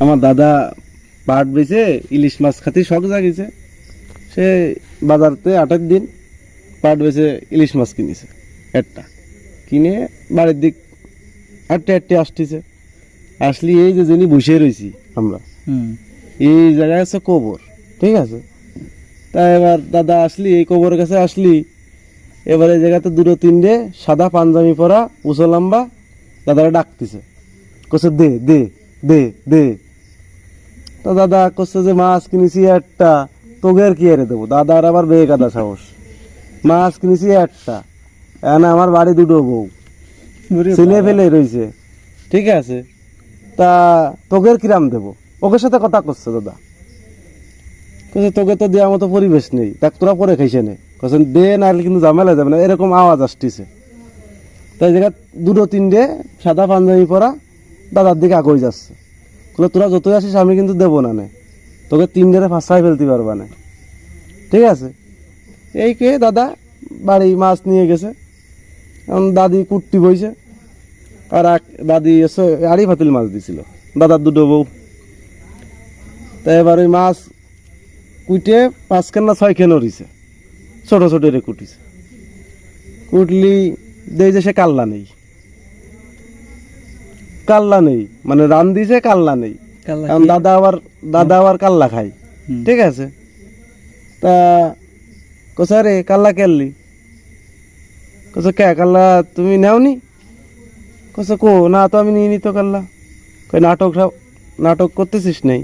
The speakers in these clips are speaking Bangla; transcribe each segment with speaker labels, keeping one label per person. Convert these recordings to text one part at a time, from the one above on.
Speaker 1: আমার দাদা পাট বেচে ইলিশ মাছ খাতে শখ জাগিছে, সে বাজারতে 8 দিন পাট বেচে ইলিশ মাছ কিনেছে একটা, কিনে বাড়ির দিক হাঁটতে হাঁটতে আসতেছে। আসলি এই যে যিনি বসে রয়েছি আমরা, এই জায়গায় আছে কবর, ঠিক আছে। তা এবার দাদা আসলি এই কবরের কাছে আসলি, এবার এই জায়গাতে 2-3 সাদা পাঞ্জাবি পরা উঁচু লম্বা দাদারা ডাকতেছে, কছে দে দে দে দে। তো দাদা কচ্ছে যে মাছ কিনেছি একটা, তোকে আর কি এরে দেবো। দাদার আবার বেয়ে কাদা সাহস, মাছ কিনেছি একটা, এখানে আমার বাড়ি 2 বউ ছেলে ফেলে রয়েছে, ঠিক আছে। তা তোকে কিরাম দেবো? ওকে সাথে কথা করছে দাদা, কছে তোকে তো দেওয়ার মতো পরিবেশ নেই, দেখ তোরা পরে খাইছে নে, কছেন দে না কিন্তু ঝামেলা যাবে না, এরকম আওয়াজ আসতেছে। তাই জায়গা 2-3 সাদা পাঞ্জাবি পরা দাদার দিকে আগুই যাচ্ছে, তোরা যতই আসিস আমি কিন্তু দেবো না, তোকে 3 ফাঁসাই ফেলতে পারবা না, ঠিক আছে। এই কে দাদা বাড়ি মাছ নিয়ে গেছে, এখন দাদি কুট্টি বইছে, আর এক দাদি এসে আড়ি ফাতিল মাছ দিছিল, দাদার 2 বউ। তাই এবার ওই মাছ কুটে 5 খান না 6 খান রইছে, ছোট ছোট রে কুটিছে। কুটলি দেই যে সে কাল্লা নেই, কাল্লা নেই মানে রান দিছে কাল্লা নেই, কারণ দাদা আবার কাল্লা খাই, ঠিক আছে। তা কোসা রে কাল্লা কেললি, কোসা কে কাল্লা তুমি নেওনি? কোসা কো না তো আমি নিয়ে নি তো কাল্লা। কই নাটক করতেছিস নেই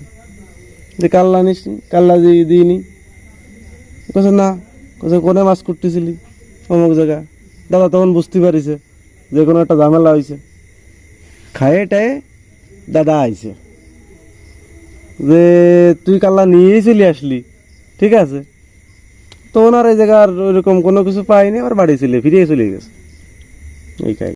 Speaker 1: যে কাল্লা নিস, কাল্লা দিইনি। কোসা না, কোসা কোনে মাছ করতেছিলি অমুক জায়গা। দাদা তখন বুঝতে পারিছে যে কোনো একটা ঝামেলা হয়েছে, খায়ে টায়ে দাদা আইছে যে তুই কাল্লা নিয়েই চলে আসলি, ঠিক আছে। তো ওনার এই জায়গার ওইরকম কোনো কিছু পাইনি, আবার বাড়ি ফিরে চলে গেছে এই খাই।